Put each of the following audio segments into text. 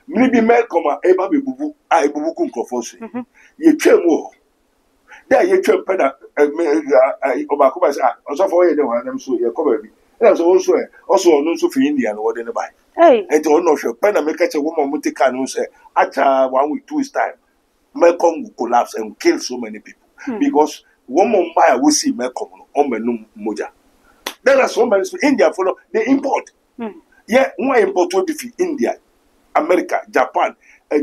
Maybe me come eba be bubu a bubu kun crofos. Ye twem wo. There ye twem peda obakoma say also for ye dey wan am so ye come bi. And so also no so for India no dey buy. Hey. And to no sure pena make a woman mutika no say after 1 week 2 weeks time Mekong will collapse and kill so many people because woman buy we see Mekong on menum moja. There are so many India follow they import. Yeah, one import will be India, America, Japan.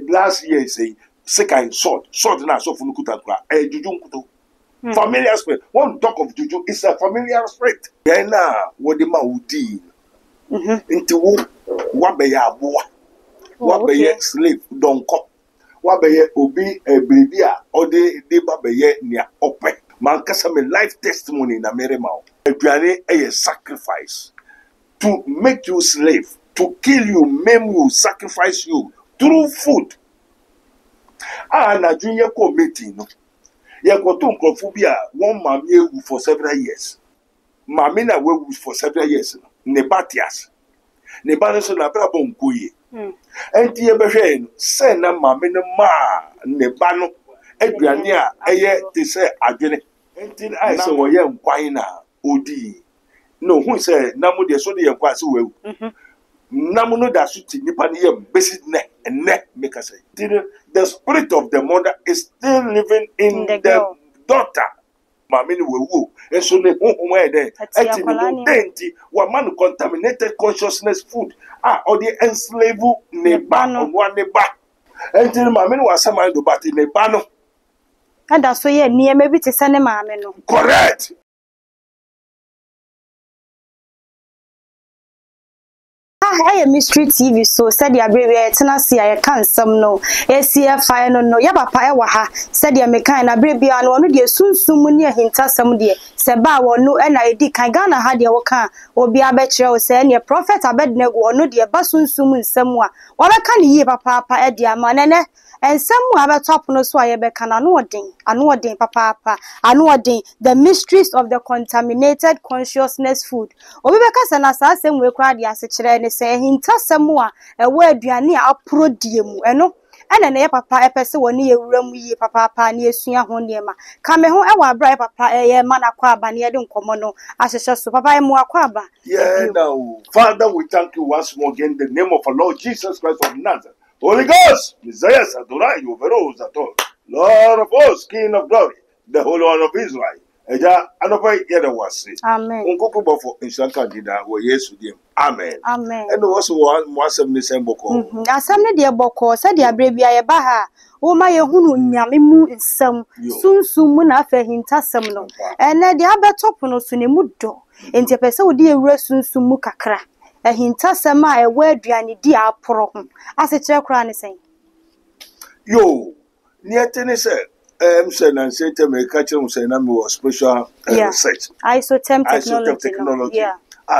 Last year say second sword now so for nukuta kwa juju kuto. Familiar spirit. One talk of juju is a familiar spirit. Then what the man would deal into what be ya boy, what be ye slave don't come, what be ye obi a baby or de baby ye near open. Man kasame life testimony in America. A sacrifice to make you slave, to kill you, maim you, sacrifice you through food. Na junior committee no. Ye go to Nkrofobia one mammy for several years. Mammy na we for several years. Nebatias. Nebano so na bra bon kuye. Enti ye behwe se na mammy no ma nebano aduane a eye te se adwene. Enti I say wo ye nkwan na odi. No who say na mo de so de ye nkwan se wewu. Namu no da su ti nipa ne ye besi ne make us say. The spirit of the mother is still living in the daughter. Mami ni wewu. And so ne who there. Eti no denti wa man contaminated consciousness food. Or the enslave ne ba on one ne ba. Enti mami ni wasama do bati ne ba no. And that's why near maybe to send a mami no. Correct. Hey, Mystery TV, so said ya baby, Tennessee, I can't some no. ACF fire no, Yaba Paewaha, said ya make kind of baby, and one of the soon near him, some dear. Seba or no, and I did Kagana had your car, or be a better, or say, your prophet, I bet no, or no, dear Basun Sumun, somewhere. What I can hear, Papa, Edia Manene. And somewhere at top no so I be can anoding, papa, anoding the mysteries of the contaminated consciousness food. Obibeka sana sa same we crowd ya se kire ne say hinta samwa e we aduane a aprodie mu eno ena na ye papa epese woni ye wuram yi papa na esua ho niema ka me ho e wa bra papa ye mana kwa aba ne ye de nkomo no ahyehye so papa e mu akwa aba. Yeah, now Father, we thank you once more again in the name of our Lord Jesus Christ of Nazareth. Holy Ghost, Messiah, Adonai, overalls at all. Lord of hosts, King of glory, the Holy One of Israel. Eja, anopai yeda wasi. Amen. Unkuku bofo inshanka dida wo Yesu dim. Amen. Amen. And also one asem ni semboko. Asem ne de boko, said ya brebia ye ba ha. O ma ye hunu nyame mu nsam. Sunsum mu na afa hintasem no. Ene de abetop no so ne mu do. Enti pese wo de ewura sunsum mu kakra. Hintasem a ewa aduane di aporo ho. Ase kire kra ne sen. Yo, niatene se say na say te me ka kire say na me was special research. Isotem technology. Yeah.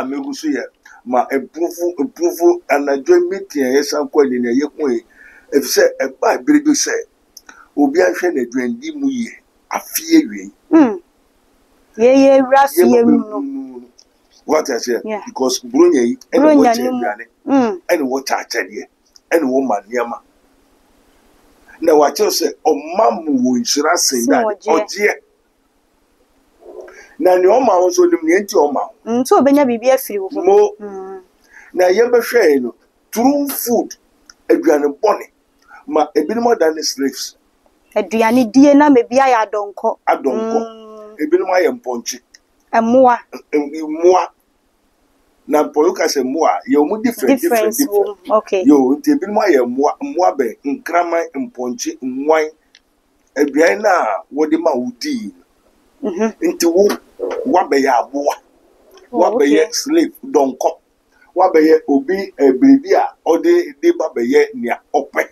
Me gusu ye ma improve and enjoy meeting yes anko ni na ye ko e if say e ba biribi say obi ahwe na aduandi mu ye afie wi. Ye rafie mu no. What I say because bronya yi and what aduane and what achade and wo maniama na wa che say o mamu wo nsira sen na oje na ne o ma wo so nim ne enti o ma nso obenya bibia afiri wo mo na ye behwe no true food aduane bone ma ebinim dan slaves aduane die na mebia ya adonko ebinim aye mponchi emoa na poluka se moa ye mu different. Okay yo nti ebinim aye moa be nkrama mponchi nwan aduane na wodi ma wudi nti wo be ya aboa wo be ye slave donko wo be ye obi baby a odi de ba be ye nia open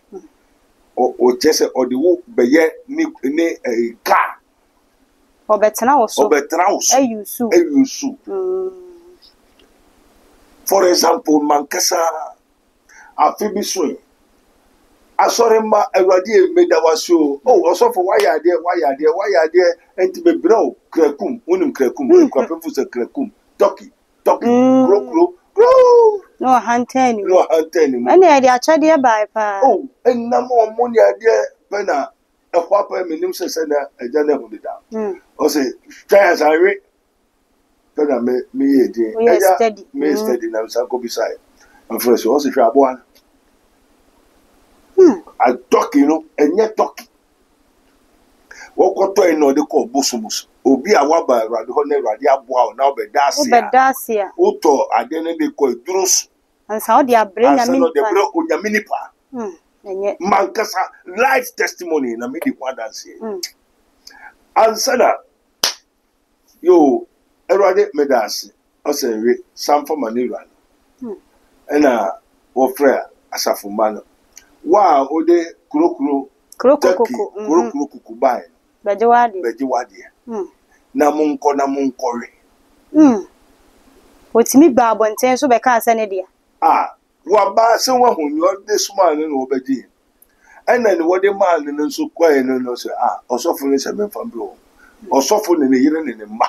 o chese odi wo be ye ni car obetena wo so eyusu for example mankasa afibiso asore ma awrade medawasio oso for why are there enti bebrao krakum unim krakum kwapefu se krakum toki grow No hunting. No hunting. And the achade by pa. Oh, and no more money idea pena a whopper minim says a general hold it down. Or say, try as I read. Pena me steady. Me steady now, so go beside. And first, also try one. I talk, and yet talk. What got to know the call Bosumus? Obi a waba radihone radia boa now be dasia. Uto adene de ko drus. And so they are bring a minute. The bro unyaminipa. Mankasa life testimony na me di kwadanse. Ansana yo erade medase osenwe samfo manira. Ena wo frère asafumano. Wa ode kurokuro kuku bai. Bejiwadi. Na munkore. Otimi ba abonten so be ka asane dia. Wa ba se wa hunyo this man no obeji. Ena ni wode man no so kwae no so osofo ni se memfa bro. Osofo ni yire ni ma.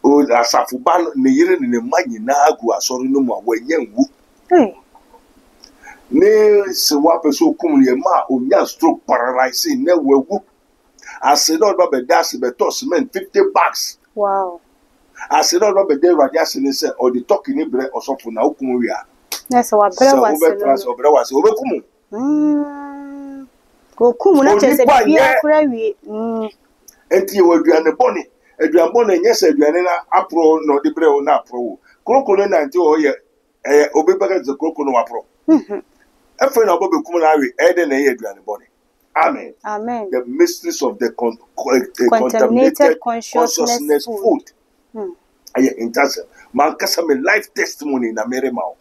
O asafu ba ni yire ni ma nyina agu asori no mu awanya nwu. Ne se wa peso kum ye ma onya stroke paralyzing na wagu. Ase no do be dash be toss men 50 bucks. Wow. Ase no do be dey radiation ni say or the talking ni bre osofo na okum wi a. Na se wa bre wase. So bre wase obekum. Go kum na che se bia kura wi. Enti wo aduane boni. Aduane boni nye se aduane na apro no de bre o na apro. Krokolo na nti o ye obebaka ze krokolo wa apro. Efre na obo bekum na awe ede na ye aduane boni. Amen. Amen. The mysteries of the contaminated consciousness food. I intercede. Mankasa me life testimony na mere mao.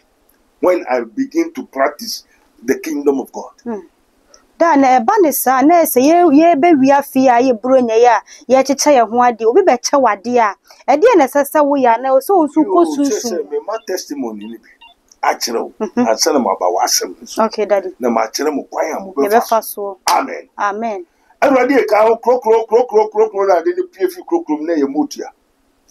When I begin to practice the kingdom of God. Da na eba ne sa na ese ye be wi afia ye bronya ya ye cheche ye ho ade obi be che wade a ede na sese wo ya na so so ko sunsun. Me ma testimony ni bi. Achiro ansana ma ba wasem. Okay daddy. Na ma chire mo kwan am be fa so. Amen. Amen. Everybody e ka krokro na de ni piefi krokro na ye motia.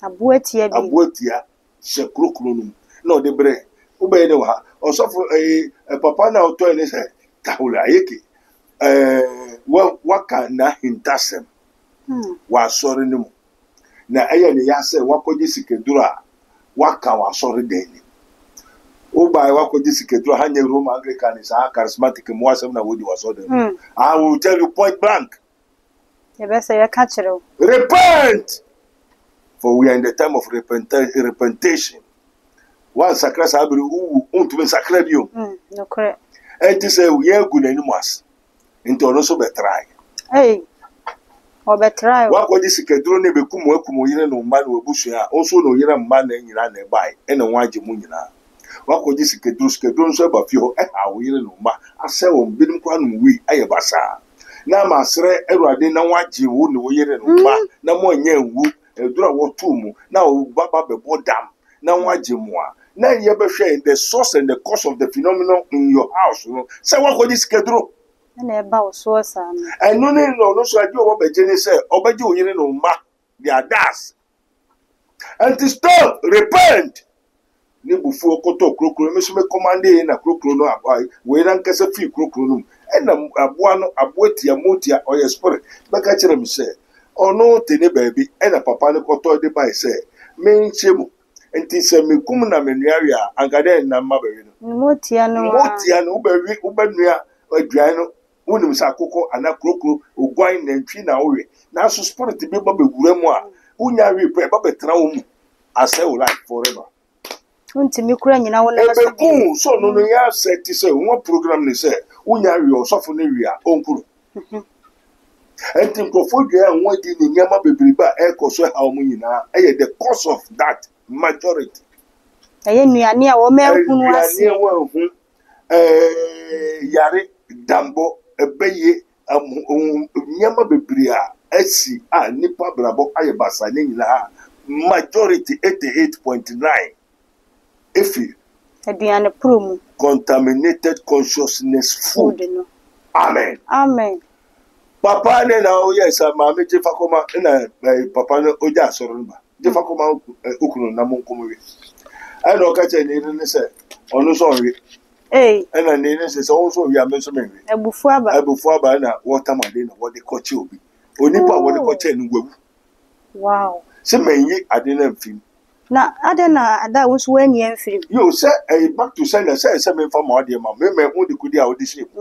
Abuatia she krokro num. No de bre. Wo be de wa. Osofo papa na oto ni se kahula yeke. Waka na hintasem. Wa sori ni mu. Na eye ni ya se wakoje sikedura waka wa sori deni. Oba wakoje sikedura hanye Roman Anglican is a charismatic mwasem na wodi wasode. I will tell you point blank. Repent! For we are in the time of repentation. One sacred sabri unto me sacred you. No correct. And to say we are good animals. Into also be try. Hey. Or be try. What could this kedro ne be kumo yire no man we busu ya. Also no yire man na nyina na buy. E na waje mu nyina. What could this kedro so ba fi ho we yire no ma. Ase wo bidum kwa no wi aye basa. Na masre Erade na waje wo ne wo yire no ma. Na mo nya nwu. Edura wo tumu. Na wo baba be bodam. Na waje mu a. Na ye be hwe the source and the cause of the phenomenon in your house. Say what could this kedro? Na eba oso sa no. Enu ne no so ade obo beje ni say obeje oyire no ma their das. And to stop repent. Ni bufu okoto krokro me so me commande na krokro no abai we na nkasa fi krokro no e na aboa no aboatia motia oye spirit be ka kire me say ono tene baabi e na papa ne koto de bai say me nchemu enti se me kum na menuari a angade na mma be no motia no ubenua aduan no wonim sa akoko ana krokro ogwan na ntwi na owe na so spirit be ba bewura mu a unya wi pe ba betra wo mu ase wo life forever. Untimi kura nyina wo na so no ya set say one program ni say unya wi osofo na wi a onkuru. Enti profodwe an wadi ni nyama bebriba ekoso ha omu nyina the cause of that majority. Nuane a wo ma hunu ase. Nuane wo hu yare dambo ebeye nyama bebri a asi a nipa brabo ayebasa ni nyina majority 88.9 efi aduane promu contaminated consciousness food no. Amen. Papa ne na o yes ma me je fakoma na papa no oja asoro ba je fakoma ukunu na monkomo we I know catch a needle say on the sorry. Eh, And a needle says also we are mentioning ebufuaba. before by now what am I doing what the coach will be. Only what the coach and will. Wow. Some may I didn't feel. Na adena ada wo so wani amfiri. You say back to send a say something from my dear mamma, me who the could do this shape.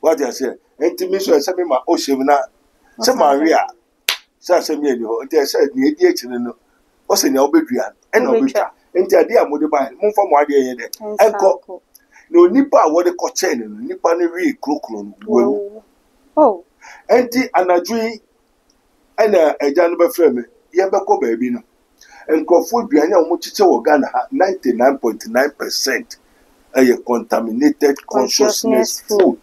What I say, and to me, so I send me my ocean. Some Maria says me, they said, the idiot, what's in your bedroom, and no better. And the idea would buy more from my dear, and call no nipper what the coach and nippany crookron. Oh, and the anadri and a janaba frame, Yabako baby. And Crawford Biana Muchicha Ghana 99.9% a contaminated consciousness food.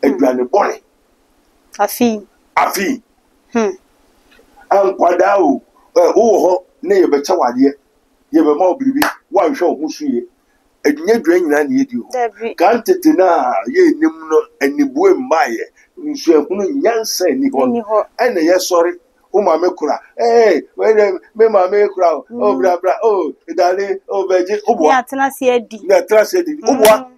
A granny bonnet. afi. And Quadao, nay, a better one year. You have a more baby, one show who see it. And you drain and you. Can't it now, ye nimno and Nibu Maya, Yansen, and yes, sorry. Mama cry. Hey, when me mama cry. Oh, bra bra. Oh, darling. Oh, baby. Oh, Ya tena se edi. na trust it. Oh, what?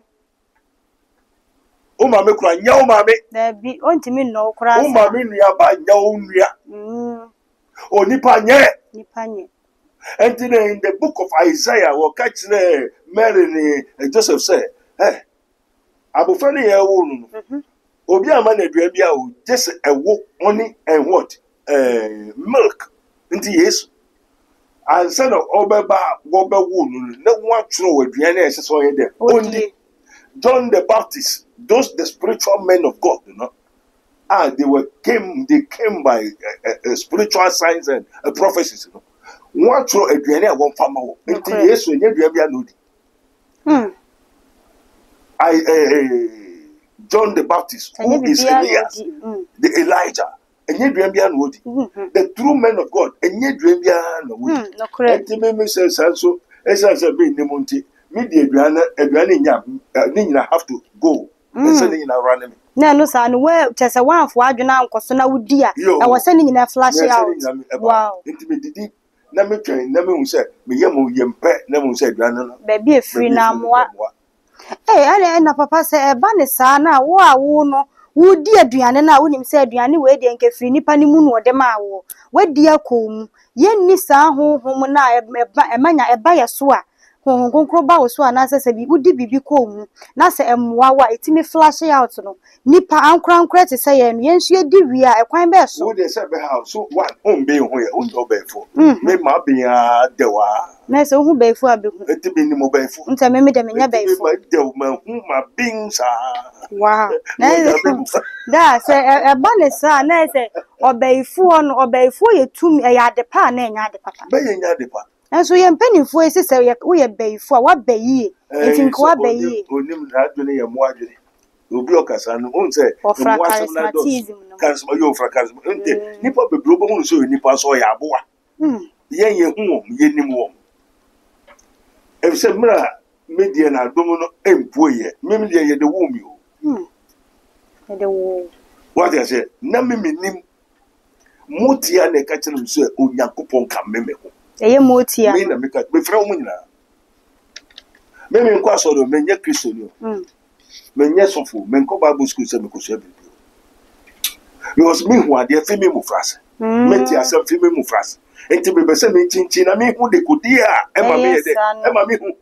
Oh, mama cry. Nyaw mama. Da bi ontimi no kura sa. Oh, mama nua ba nyaw nua. Oh, nipa nye. Nipa nye. And in the book of Isaiah, what catch the Mary Joseph said, hey, abufani ya wonu. Obi amane dua bia o just a wo money and what? Milk into yes, and son of Obeba Wobba Woon, no one throw a Diana so in there. Only John the Baptist, those the spiritual men of God, you know. They came by spiritual signs and prophecies, you know. One throw a Diana one farmer into yes, when you have John the Baptist, who is Elias, the Elijah. The true men of God, and yet dream beyond no correct. Me says also, as I said, being the Monte, media Nina have to go. Sending in a running. Na no sa no we chese wan fo adwena nkoso na wudi a e wo se nyina flash out. Wow. Intimate na me twen na me hu se me yem yempe na me hu se aduane no. Ba bi efiri na moa. Ale na papa se e ba ne sa na wo a wo no wudi aduane na wonim se aduane we de nkefiri nipa ni mu no de ma wo wadi akomu yenni sa honhom na emanya eba yeso a honhom konkro ba wo so na se bi wudi bibi komu na se emwa wa etimi flash out no nipa ankra te se ye no yensu edi wi a ekwan be so wo de se be house so one on be ho ye on do be fo me ma be ya de wa na se hu be fu abehu etibi ni mo be fu nta me de me nya be fu ma de ma hu ma bing sa wow da se e ba ne sa na se obeifu no obeifu ye tum e ya de pa na nya de papa be ye nya de pa enso ye mpanimfo ese se ye wo ye beifu a wa beyi etinko wa beyi onim na adwene ye mo adwene obi okasa no on se mo asem na do karisma yo fra karisma nte nipa bebro bo hu so nipa so ya aboa ye hu ye nim wo e se mra media na domo no empo ye media ye de wo mi o de wo what I say na me nim motia na ka kire so onyankopon ka meme ho eye motia me na me ka me fra wo nyina me nko asoro me nya kristo ni o me nya sofo me nko bible school se me ko so bibi because me hu ade fe me mu frase me ti asem fe me mu frase enti be se me chinchin na me hu de kodi a e ma me ye de e ma me hu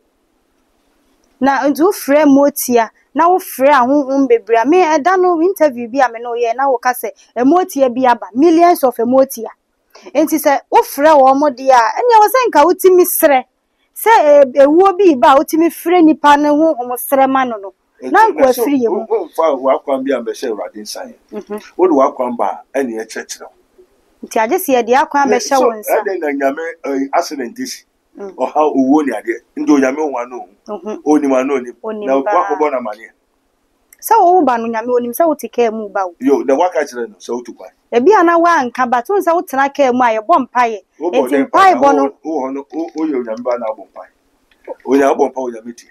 na ndu frɛ motia na wo frɛ ahonhom bebre me eda no interview bi a me no ye na wo ka se emotia bi aba millions of emotia enti se wo frɛ wo mo de a ene wo se nka wotimi srɛ se ewuo bi ba wotimi frɛ nipa ne honhom srɛ ma no na nko afiri ye mu fa wa kwan bi am be she radin san wo do wa kwan ba ene ye kyekere nti age se ye de akwan be she won sa ade na nyame accident isi oha owo ni ade ndo nyame won ano oni ma no ni na kwa ko bona mane sa wo ba no nyame onim sa wo tike mu ba wo yo na waka kire no sa wo tukwa e bia na wa nka ba tun sa wo tena ka mu aye bom paye enti paye bo no wo no o yo nyame ba na bom paye o nya bom paye o nyame tie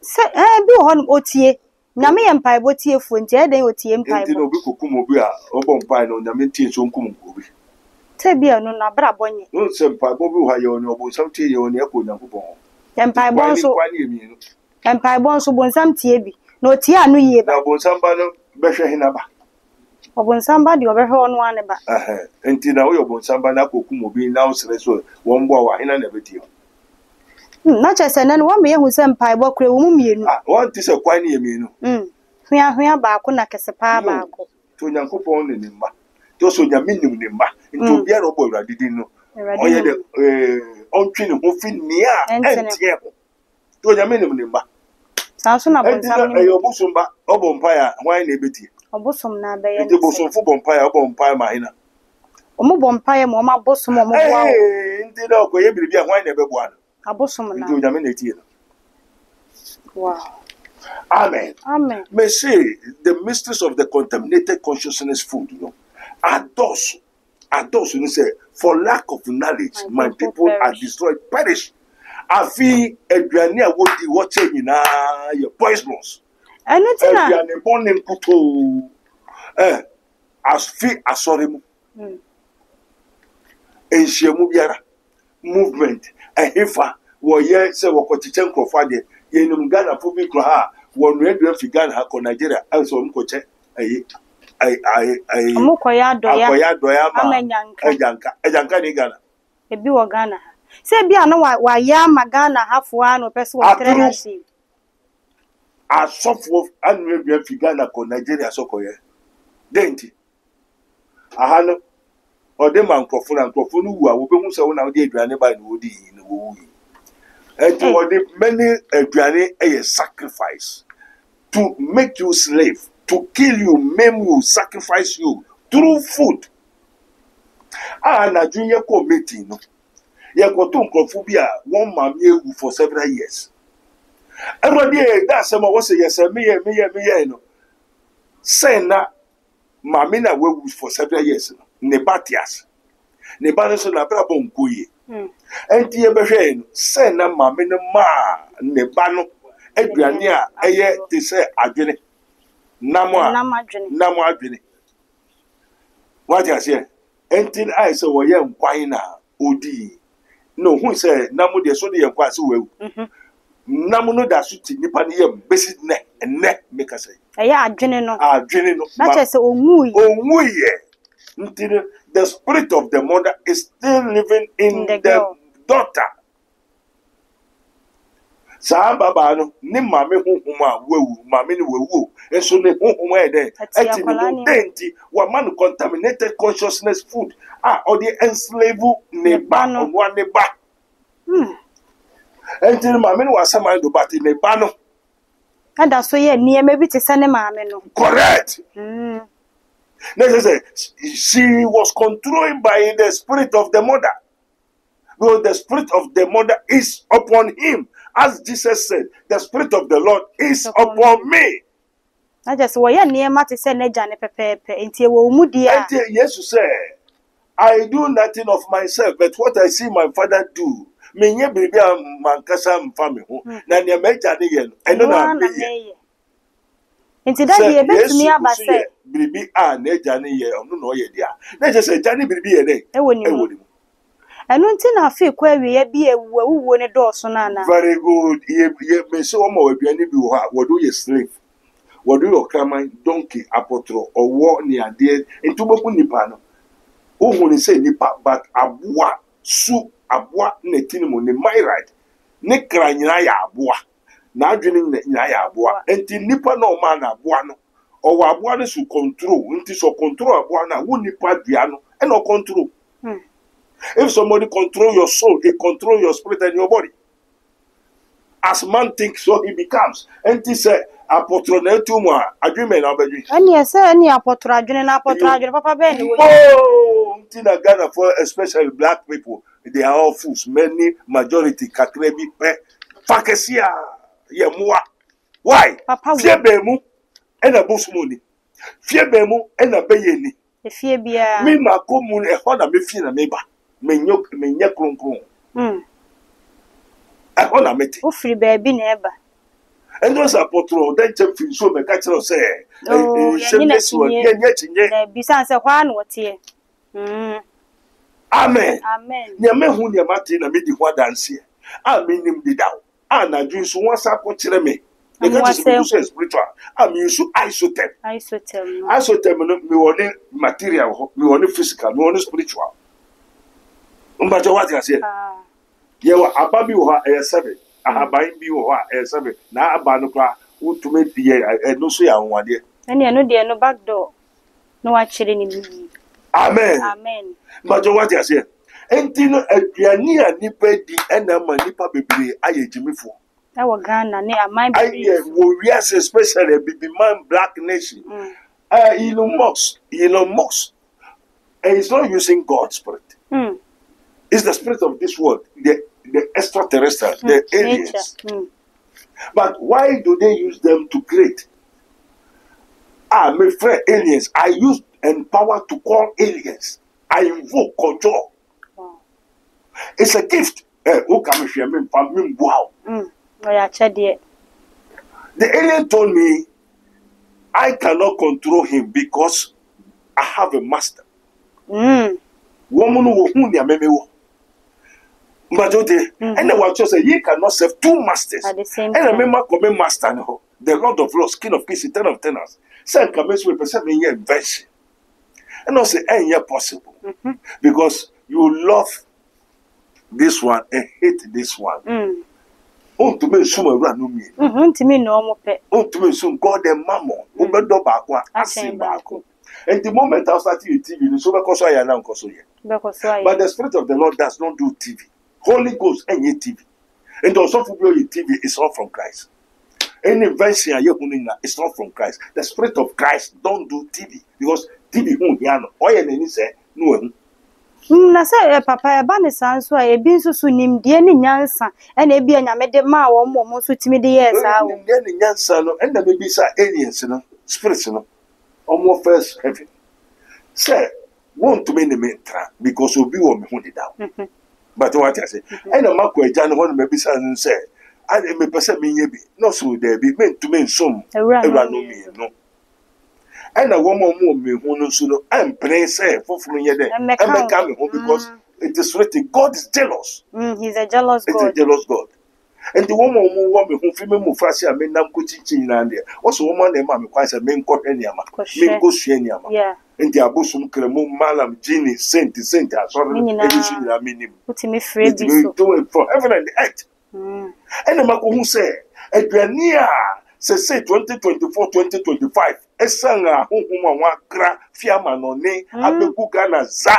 se bi ho no otie nyame ye mpaye bo tie fu nti e den otie mpaye bo enti no bi kokum obi a o bom paye no nyame tie so nkum obi te bia no na bra bonye no se mpaye bo bi ha ye oni obo sam tie ye oni e ko nyankopon Empire bonso. Empire bonso bonsam tie bi. No tie anu yie ba. Na bonsam ba no behwe hinaba. Obonsam ba de obehwe ono ane ba. Enti na wo yo bonsam ba na kokum obi na wo sere so won bo wa hina na betie. Na chese na no wa me hu se empire bo kure wo mu mienu. Won ti se kwan ne mienu. Hwia ba ko na kese pa ba ko. To Nyankopon ne nimba. To so nya minim nimba. Nti obi ara obo Awurade din no. Oye de ontwi ne ho fi nia entie ko. To nya minim nimba. Sanso na bonsam ni. Obusum ba obo mpaya hwan na ebetie. Obusum na be ye. Nti obusum fu bompaya obo mpaya ma hina. Omo bompaya mo ma bosum mo bo awo. Nti na okoye biribi a hwan na be boa no. Abosum na. Nti nya me na etie no. Wow. Amen. Amen. May say the mysteries of the contaminated consciousness food, are those, you say, for lack of knowledge, my people are destroyed, perish. Afi eduane a wodi watch nyina your poisonous. Anything na. Eduane bonin kuto. As fi asoremu. Enhyiamu biara movement ehefa wo ye se wo kochiche nkrofo ade yenum Ghana fo bi kro ha wo nredu fi Ghana ha ko Nigeria also mkoche amukoya doya ma ejanka ni Ghana ebi wo Ghana se bia na wa ya ma Ghana hafo ano pese wo tre asi asofo anredu fi Ghana ko Nigeria so ko ye denti ahano ode man nkrofo no wu a wo be hu se wo na wo de aduane ba no wodi no wo wu. And many aduane a sacrifice to make you slave, to kill you, maim you, sacrifice you through food. Na junior committee no. Ye go to nkrofobia one mamie for several years. Everybody that some was say yes me no. Say na mami na we for several years no. Ne batias. Ne ba no so na bra bon koye. Enti ye behwe no se na mame no ma ne ba no aduane a eye te se adwene namo adwene what you say enti I say wo ye nkwan na odi no hu se namo de so de ye nkwan se wewu namo no da so ti nipa ne ye besi ne make say eye adwene no na che se onwuye the spirit of the mother is still living in the daughter. Sa baba no ni mame honhom a wewu mame ni wewu eso ne honhom e den eti ni denti wa man contaminated consciousness food or the enslave ne ba onwa ne ba enti mame ni wasama do bati ne ba no ada so ye niema bi te se ne mame no correct she was controlled by the spirit of the mother. Well, the spirit of the mother is upon him. As Jesus said, the spirit of the Lord is upon me. I just say, niema te se ne jane pepepe. Enti wo mu dia. Jesus said, I do nothing of myself, but what I see my father do. Me nye bibi a mankasa mfami ho. Na ne meja ne ye no. Eno na me. Enti da ye betumi abase. Bibi a na eja ne ye ono no ye dia. Na je se jane bibi ye dey. Ewo ni. Enu nti na afi kwa wiye bi ewuwo ne dooso na na. Very good. Ye me se o ma waduane bi wo ha, wo do ye slave. Wo do your kraman donkey apotro owo ni ade enti boku nipa no. Ohun ni say nipa but aboa su aboa na tinimu ni my right. Ne kra nyina ya aboa. Na adwene nyina ya aboa. Enti nipa na o ma na aboa no. Owo aboa no su control. Enti so control aboa na wo nipa dua no e no control. If somebody control your soul, he control your spirit and your body. As man thinks, so he becomes. And he said, "Apotronetumwa, agreement abedi." Any say any apotro adwene papa ben. Oh, Tina Ghana for especially black people, they are all fools. Many majority kakrebi pe fakesia yemwa. Why? Fie bemu ena bosumoni. Fie bemu ena beyeni. Fie bia. Me makomu e ho na me fie na meba. Menye kronkron. Ehon na meti. O free baby na eba. And those apotro then champion so me catch no say. Shameless one. Ye chinye. Na bisa se kwa na wote. Amen. Amen. Nya me hu nya mate na me di ho dance. a minim di daw a na dwin so won sa ko kire me e ka say spiritual a mi use isotem no me woni material ho me woni physical me woni spiritual mbaje what you say ye wa ababi wo ha 7 ahaban bi wo ha 7 na aba no kwa utume die no so ya nwade ene no de no back door no wa kire ni bi amen mbaje what you say enti no aduani a nipa di ena ma nipa bebre aye jimifo na wo Ghana ne amai bebre aye wo wiase especially bibi man black nation Elon Musk and he's not using God's spirit. It's the spirit of this world, the extraterrestrial, the aliens. But why do they use them to create? My friend, aliens. I use and power to call aliens. I invoke control. It's a gift. Wow. The alien told me I cannot control him because I have a master. Woman who memewo. Majote. And what you say, ye cannot serve two masters. At the same time. And remember come master no. The Lord of Lords, King of Kings, Eternal of Tenors. Say come we perceive in your invention. And I say, ain't possible. Because you love this one and hate this one. To me suma ra no mi. To me no mo pe. To me sum God and mammon. Obedo baako asin baako. And the moment I start TV, so because I am because but the spirit of the Lord does not do TV. Holy Ghost and TV. And also for TV is not from Christ. Any invention is not from Christ. The spirit of Christ don't do TV because TV say no. Na say papa e ba ne san so e bi nso so nimde ne nyansa e na e bi anyame de ma wo mo so timi de yes a wo nimde ne nyansa no and na be sa aliens no spirits no omo first heaven say want to me ne mentra because obi wo me hu de dawo but what I say and na makwa eja no ho me bi sa say and me pese me nya bi no so there be me to me nsom ewra no me no and a woman me who knows no I'm praying say for yede and come home because it is written God is jealous. He's a jealous God. It's a jealous God. And the woman who feel me frasi a men nam ko chinchin na there. Also woman dem am kwa say men ko eniama. Men ko sueniama. Yeah. And the abosum kremu malam genie saint asori edition na minim. Put me free be so. Do it for heaven and the earth. And the mako who say aduania say 2024-2025 esanga hunhuma wa kra fiama no ne abegu Ghana za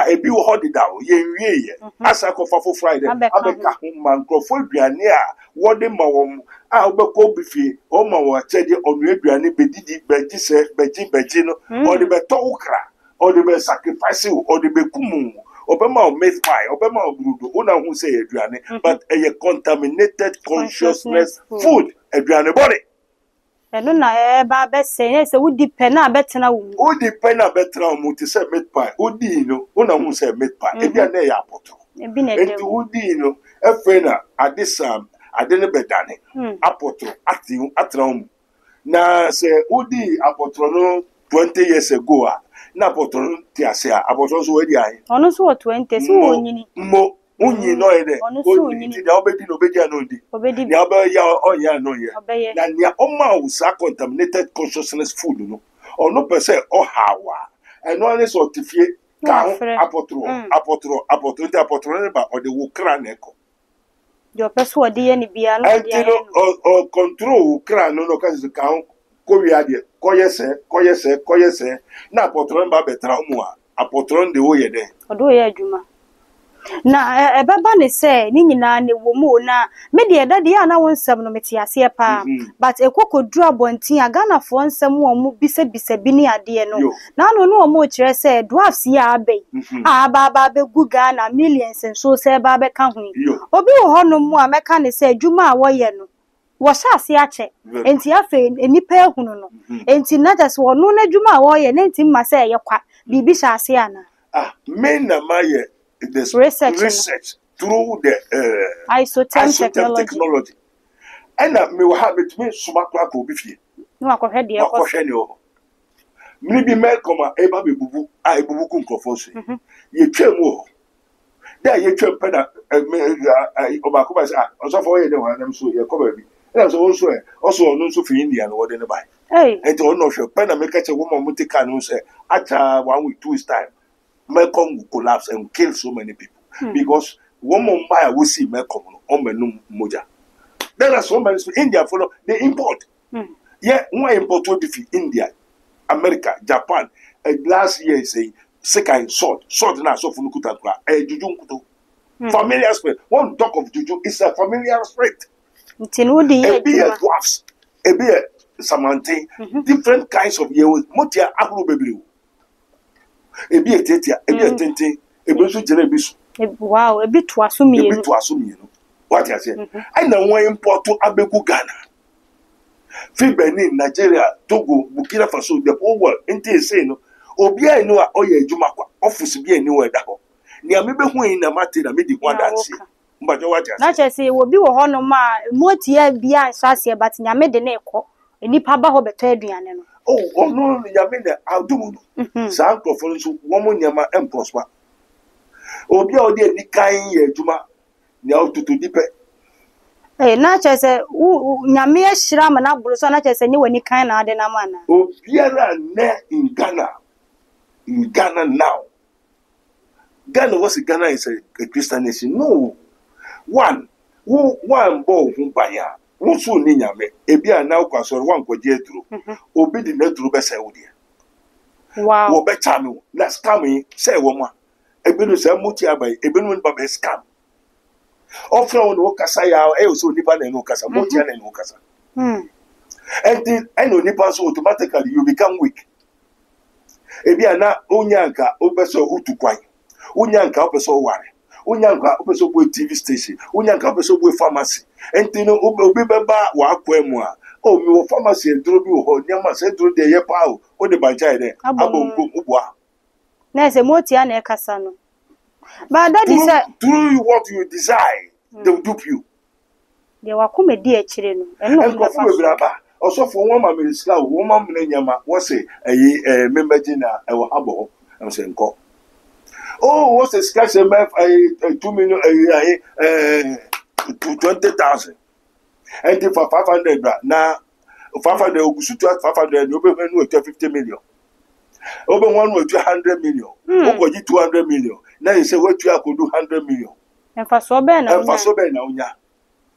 ebi wo hodida ye nwie asa kofa Friday abeka hunma nkrofo aduane a wode ma wom obeko bifie o ma wo chede onu aduane bedidi beji no o de beto ukra o de be sacrifice o de be kumu obema o make pie obema o brudo una hu say aduane but a contaminated consciousness food aduane body eno na ba be say say wudi pe na betena wo wudi pe na betena wo ti say make pie wudi no una hu say make pie ebi na ya apoto ebi na de wudi no efe na adesam ade ne bedane apoto atra wo na say wudi apoto no 20 years ago na apoto ti ase apoto so wedi ayi ono so 20 so onyini mo unyi no ede onyi da obedi no obedi anondi ya obe ya onya no ye na nia oma usa contaminated consciousness food no ono pese o hawa eno ani so tifie ka apotro ne ba o de wukra na eko yo pese o de ye ni bia no de o control wukra no ka se ka ko wi ade koyese na apotro ne ba betra mu a apotro de wo ye de odo ye adwuma na ebeba ne se ni nyina ne wo mu na me de dade ya na wonsam no meti ase pa but ekokoduru abontin agana fo nsam wo mu bisa bi ni ade no na no no mo kire se dwarfs ya abai aba be guga na millions so se ba be ka hu obi wo hono mu a meka ne se adwuma a wo ye no wo sha ase ache enti afa enipa ehunu no enti na just wo no na adwuma a wo ye na enti ma se ye kwa bibi sha ase ana me na maye this research through the isotem technology. And me will have it me sumakwa ko bifie. No akohwe de e ko. Me bi me koma eba bebubu ebubu ku nkrofo so. Ye twam ho. There you try pena Obakuba say also for you one them so you cover me. And so also no so for India no dey buy. Hey. And to no sure pena make a woman mutika no say after 1 week 2 weeks time Mekong will collapse and kill so many people because woman buy will see Mekong on menum moja. There are so many India follow they import. Yeah, one import will be India, America, Japan. Last year say second sword now so for Nukutakra, Juju Kutu. Familiar spirit. One talk of Juju is a familiar spirit. A be a dwarfs, a be a Samante, different kinds of years, Motia Agro Baby. A be a tetia, a be a tente, a brusu jerebisu. Wow, a bit to assume you know. What I say? I know one import to Abeku Ghana. Benin, Nigeria, Togo, Burkina Faso, the whole world, ain't say no. Obia no a oye Jumakwa, office be anywhere that. Near me be who in a matter that made the one dance. But what I say will be one of my motia bia sasia, but Yame de Neko, a nipaba hobeteduan. Oh, no, Yamina, I'll do. Some prophets, woman Yama and prosper. Obia or dear Nikai Juma, now to deeper. Eh, na chese nyame ahira mana buru so na chese ni wani kan na ade na mana. Obiara ne in Ghana. In Ghana now. Ghana was Ghana is a Christian nation. No. One ball humpaya. Who so ni nyame. Ebia now kwasoro wan kwaje duro. Obi di na duro be say wo de. Wow. Wo be chanu. Na scam say wo ma. Ebi no say moti abai, ebi no ba be scam. Often on Okasa ya also nipa na Okasa, Motia na Okasa. And then I know nipa so automatically you become weak. Ebia na onyanka obeso utukwan. Onyanka obeso ware. Onyanka obeso boy TV station. Onyanka obeso boy pharmacy. And then obi beba wa akwemu a. Oh me wo pharmacy endro bi ho nyama se endro de ye pa o. O de banjai de. Abonkom ubwa. Na se Motia na ekasa no. But that is through what you desire, they will dupe you. They were come a dear children. And also for one mammy Slow, woman Yama was a member dinner, I will have I'm saying call. Oh, what's a scratch a map 2 million 20,000. And if for 500 now 500 500 you will 50 million. Over one will 200 million. Over 200 million. Now you say what you could do 100 million. And for so ben and for so ben now, yeah.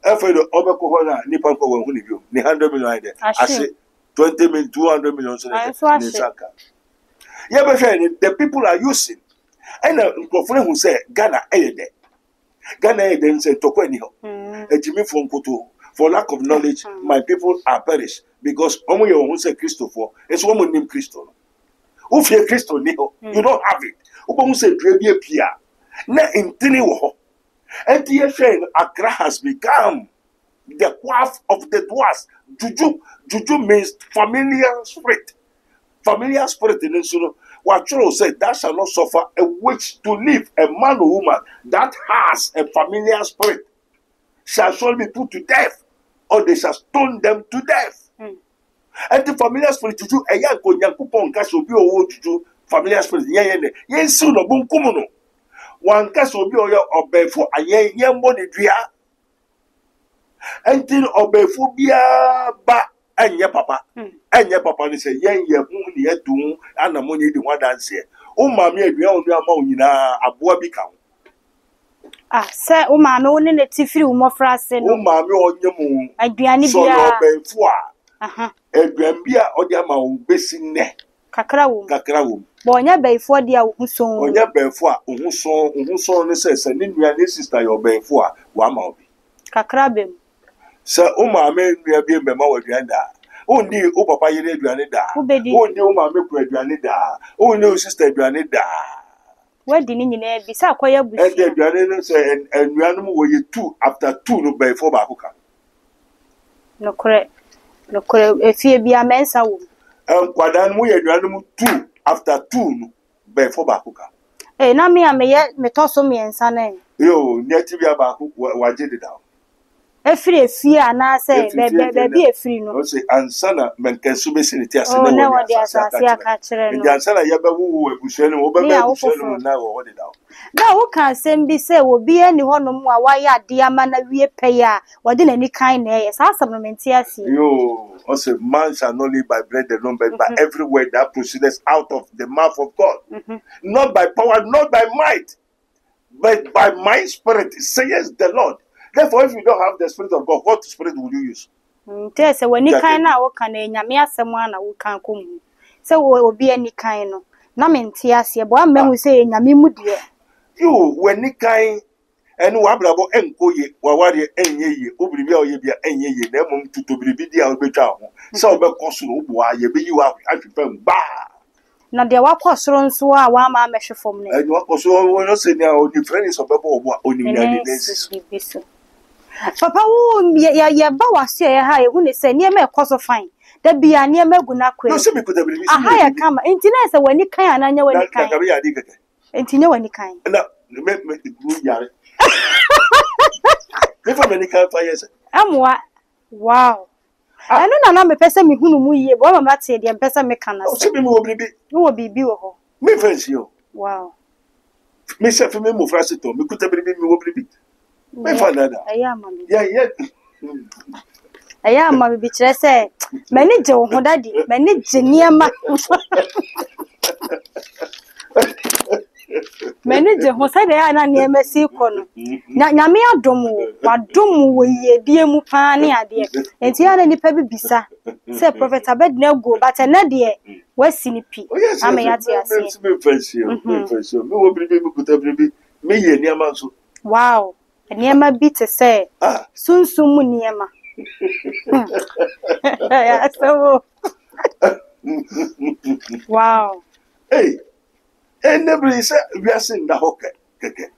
After the Obacohona, Nippon for 100 million. I say 20 million, 200 million. Yeah, but the people are using. And the who say Ghana, Ghana, then say Tokwenio, a Jimmy from Koto. For lack of knowledge, my people are perished because only who say Christopher is woman named Christo. If you're Christo, you don't have it. Who say Drebia Pia? Na in Tini Wo. And the friend Accra has become the quaff of the dwarfs. Juju. Juju means familiar spirit. Familiar spirit in Insulo. What Charles said, that shall not suffer a witch to live. A man or woman that has a familiar spirit shall surely be put to death, or they shall stone them to death. And the familiar spirit Juju, a young Yakupon Castle be a Juju, familiar spirit, yen soon or Bunkumuno. One castle be or before a young body dria. And then obey phobia ba and your papa. And your papa say, yen ye moon yet doom and the money the one dance here. Oh, mammy, we only among in a boy become. Ah, sir, oh, man, only the Tiffy Mofras and oh, mammy on your moon. I do so before. A grambia or Yama basin neck. Cacraum. Bonya bay for dear Uson, or your before, who saw says, and in your sister your bay for one mouth. Cacrabim. Sir, oh, mammy, we are being Mama Granda. Oh, dear, oh, papa, you did Granida. Oh, dear, mammy, Granida. Oh, no, sister Granida. Where didn't you be so quiet? And the Granida say, and we were you two after 2 no bay for Bahuka. No correct. No correct. If you be a mensa. Quadan, we are 2 after 2 bay for Bahuka. Eh, now me, I may yet me toss me and son. Yo, yet to be about what did it down. Efiri efie anase be efiri no. O say ansana menkensu be siniti ase Oh, na na wodi asase aka kire no. Ndi ansana ya be wu ebusua no, be ebusua no na wo de da. Na wo kan sem bi say obi ani honom a waye ade ama na wie pay a wodi nani kan na eye. Sa asem no menti ase. Yo, I say man shall not live by bread alone, but by every word that proceeds out of the mouth of God. Not by power, not by might, but by my spirit, says the Lord. Therefore, if you don't have the spirit of God, what spirit will you use? Tell say when you kan na wo kan na nyame asem ana wo kan komu. Say wo obi ani kan no. Na menti ase bo amahu say nyame mu de. You when you kind and wabrabo enkoye waware enye ye obiribi a oye bia enye ye na mum tutobiribi dia obetwa ho se obekoso no bo a ye be yi wa ahwefam ba na de wakosoro nso a wa ma mehwefom ne enye wakoso won se ni a odi friend is obebo obo a oni nyade densis papa wo ya ba wase ya ha ye hu ne se ne me ekoso fine da bia ne magu na kwe no se me kudabiribi aha ya kama enti na se wani kan ananya wani kan na gabe ya di keke enti ne wani kan na me du yare me fa me ni kan fa yes amwa wow anu na me pese me hunu mu yie bo mama te de pese me kan na se me wo bibi wo bibi wo ho me fancy yo wow me se fe me mo fra se to me kudabiribi me wo bibi me fa nada aya mama ya aya mama bibi kire se mani je wo ho dadi mani je niema mani je ho sai de ana niema si ko no nyame adom wadom wo yedie mu pa ne ade enti ana nipa bibisa se prophet Abednego go but na de wasi ni pi ama ya te ase me fancy me wo bibi me kudabiribi me ye niema so wow niema bi te se sunsun mu niema ya so wow hey enebri say we are saying that keke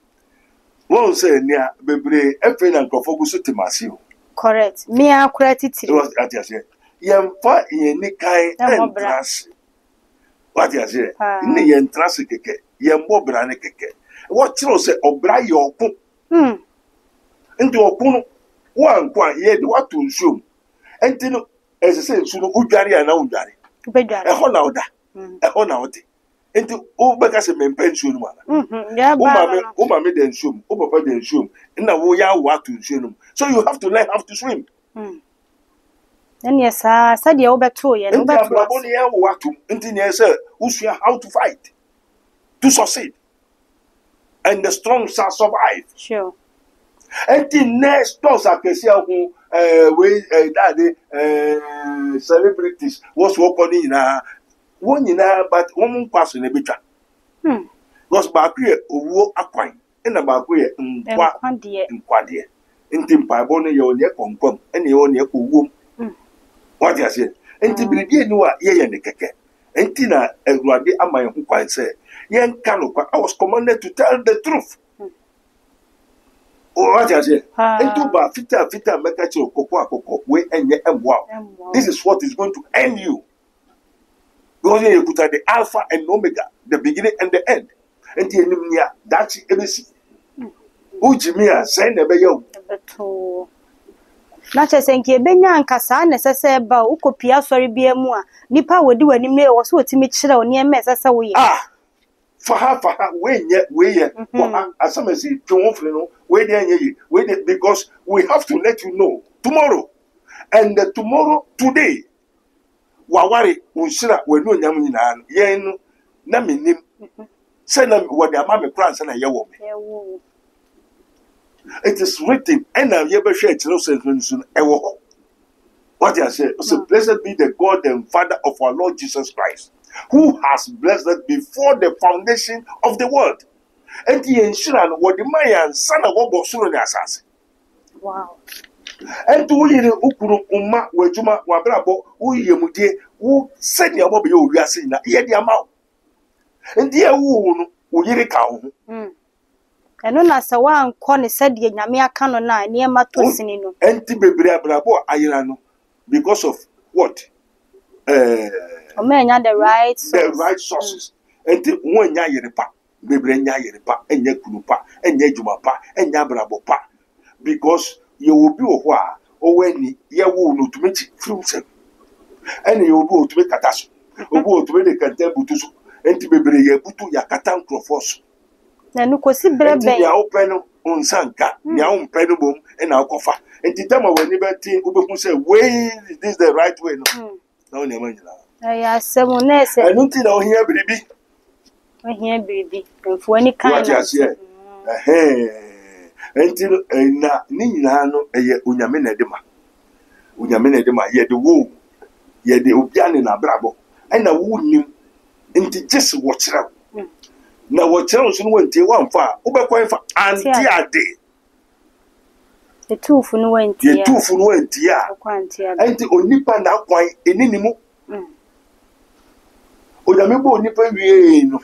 won say nia bebre efe na nkofo gu so timasi o correct me akura titiri what you say yemfa yeni kai entrance what you say ni yen entrance keke yembo bra ne keke what you say obra ye okun nti okun wan kwa ye de watu nsum enti no ese nsu no udware ana udware bedware e ho na oda e ho na odi enti o beka se mempa nsu no mana ya ba o mama de nsum o papa de nsum na wo ya watu nsu no so you have to learn how to swim yes sa de obeto ye no beto abo ne ya watu enti ne say usua how to fight to succeed and the strong shall survive sure enti next toss akesia hu we daddy celebrities was work on na won nyina but won kwaso na betwa because ba kwe owo akwan na ba kwe nkwade enti mpaibo no ye onye konkom ene ye onye kowom what you say enti biribi eni wa ye ne keke enti na Awurade amaye hu kwan se ye nka no kwa I was commanded to tell the truth what you say enti ba fita meka chi okoko we enye emwa this is what is going to end you because you put the alpha and omega the beginning and the end enti enim nia dachi ebesi ujimia say na be yo beto na chese nke benya nkasa na sese ba ukopia sori bia mu a nipa wodi wanim ne wo so otimi kire oni eme sese wo ye faha we ye asamesi twonfre no we dey anye yi we dey because we have to let you know tomorrow and tomorrow today wawari unshira wenu nyam nyina yen no na menim say na wodi ama me plan say na ye wo me it is written and ye be share chiro say nsun e wo what you say so blessed be the God and Father of our Lord Jesus Christ who has blessed us before the foundation of the world and the ensure no wodi man son of wo soro ni asase wow and to yiri ukuru umma wajuma wabrabo uyemudie wo senia wo be yo wiase na ye dia ma and ye wo no uyiri ka ho eno na se wa anko ne sede nyame aka no na niema to sini no enti bebre abrabo ayira no because of what omenya the right sources enti won nya yere pa bebre nya yere pa enya kunu pa enya juma pa enya abrabo pa because ye will be a when ye will not to make through them. And you will go to make catas, or go to make the contempt and to be brave to Yakatan Crofos. Na nuko si brebe. Ya open on Sanka, ya own penable and our coffer. And the time when liberty, who say, way is this the right way? No, no, Ya semone se. I don't think I'll hear baby. I hear baby. For any kind What you say? Until na Ninano, a Unyamina dema. Unyamina dema, ye the woo, ye the Ubian na bravo, and a wound into just watch out. Now, what else went to one far, over quite for Auntie Ade. The two for no went, ye two for went, ya, and the only pan out quite in any more. Oyamibo nipa wie no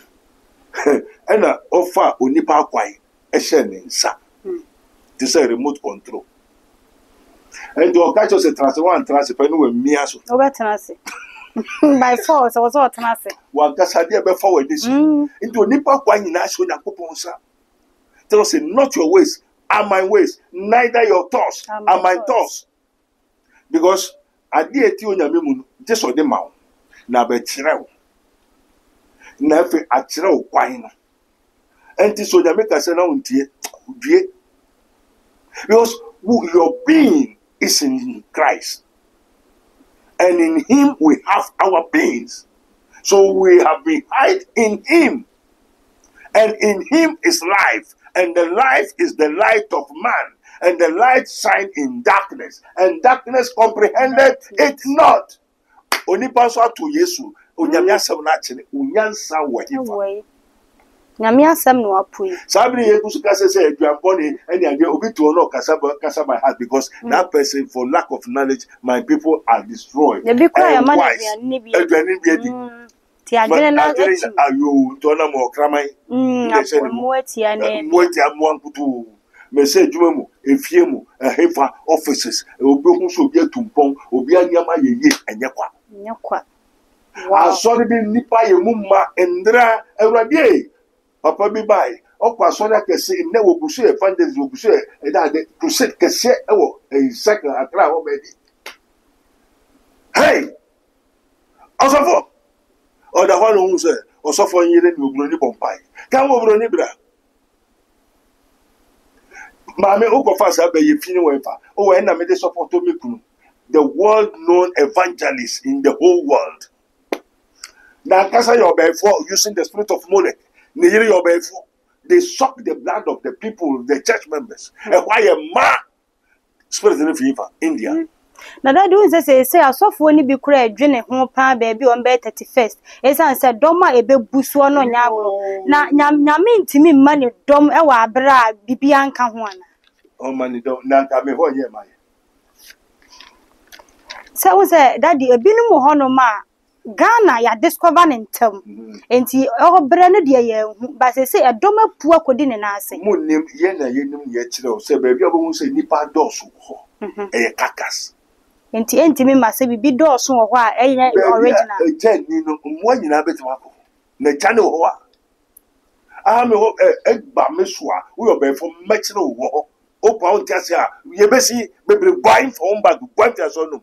ena offer onipa kwai e hye ne nsa this is remote control and the catch us a transfer no we mia so obetenase by force was all tenase wa kasa de be forward this into onipa kwai nyina so yakopon sa tell us not your ways are my ways neither your thoughts are my thoughts because ade eti onyame mu just o de mawo na be kirewo na fe akire okwan no enti so the make say na untie due because your being is in Christ and in him we have our beings, so we have been hid in him, and in him is life, and the life is the light of man, and the light shine in darkness, and darkness comprehended it not. Onipa so to Yesu onyame asem na kire unyansa wahifa nyame asem no apui sabri yegusu kase say aduambone any ade obi to no kasa by heart because that person for lack of knowledge my people are destroyed the big cry man aduani bi ti agene na ayo to na mo kraman mo atia na mo atia mo ankutu message dwuma mu efie mu hefa offices obi hu so obi atumpon obi anyama yeye enyekwa asori bi nipa ye mumma endra awrade papa bi bai okwa asori akese ne wogusu e fandes wogusu e da de crusade kese ewo e second akra ho bedi hey osofo oda ho no hu se osofo nyire ni obro ni bompai kan obro ni bra mame ukofa sa be ye fini wefa o we na me de support me kunu the world known evangelist in the whole world. Now, Kasa Yobefo using the spirit of Molech, Niri Yobefo, they suck the blood of the people, the church members. And why a man spirit in fever, India. Now that doing say I saw for any be cray, Jenny home pan baby on bed 31st. As I said, Doma a big buswan on Yabo. Now mean to me money, Dom Ewa Bra, Bibianca one. Oh, money don't Nanka me ho ye my. So was daddy a binu honoma Ghana ya discover ntem enti o brane de ye ba say a doma puwa kodi ne na ase munnim ye na yenum ye kire say ba bia bo say nipa doso ho e kakas enti me ma say bibi doso ho a original e je ni no mo nyina betima ko na chane ho a me ho e ba mesua wo yo be fo mekire ho o pa o tiase a ye besi bebre buying for on bag gwanta so no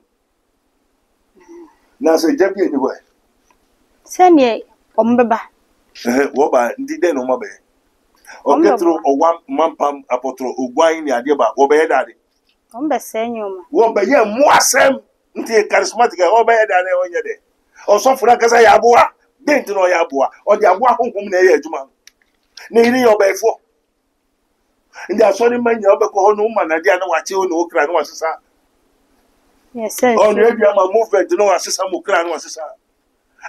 na say jabi anywhere sene ombeba wo ba ndi den no mabe o ketro o wan mampam apotro ogwan ni ade ba wo be yedade ombe senyoma wo be ye mu asem nti charismatic wo be yedade onye de o so fura kasa ya aboa dent no ya aboa o de aboa honhom na ye adwuma na iri yo be fo ndi asori manya obekọ ho no ma na dia na wache o no okra no wasesa yes sir on radio ma movement no wasesa mo okra no wasesa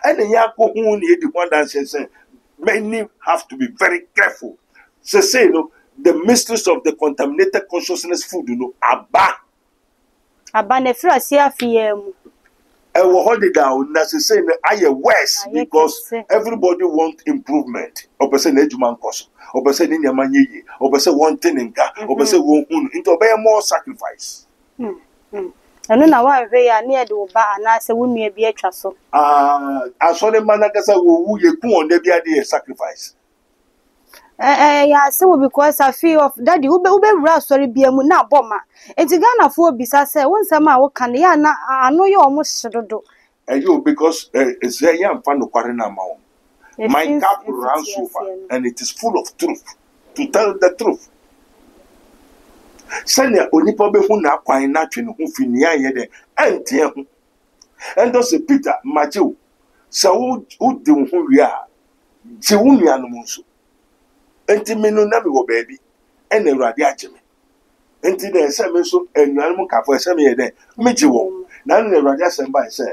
and ya ko hu ni edi kwanda say many have to be very careful say no the mistress of the contaminated consciousness food no aba na fra si afiem e wo hold down na say no aye worse because everybody want improvement o person ejuma nkoso o person ni nyama nyeye o person wanting nka o person won hunu into obey more sacrifice anu na wa hwe ya na e de oba na se wo nua bi atwa so asole manakasa wo wu ye ku on da bi ade sacrifice ya se wo because I feel of daddy ube wura sorry bia mu na boma enti Ghana fo bisa say won sam a wo kan ya na ano ye omo hyedodo you because it's a young fan of Kwarina Mao. My cup runs over and it is full of truth. To tell the truth. Sanya onipa be hu na kwan na twe ne hu fini aye de antie hu. Endo se Peter Matthew sa wo di hu wi a je wu nua no nso. Enti me no na me wo baabi ena Awurade agye me. Enti na se me so enua no kafo se me ye de me je wo. Na na Awurade asem ba se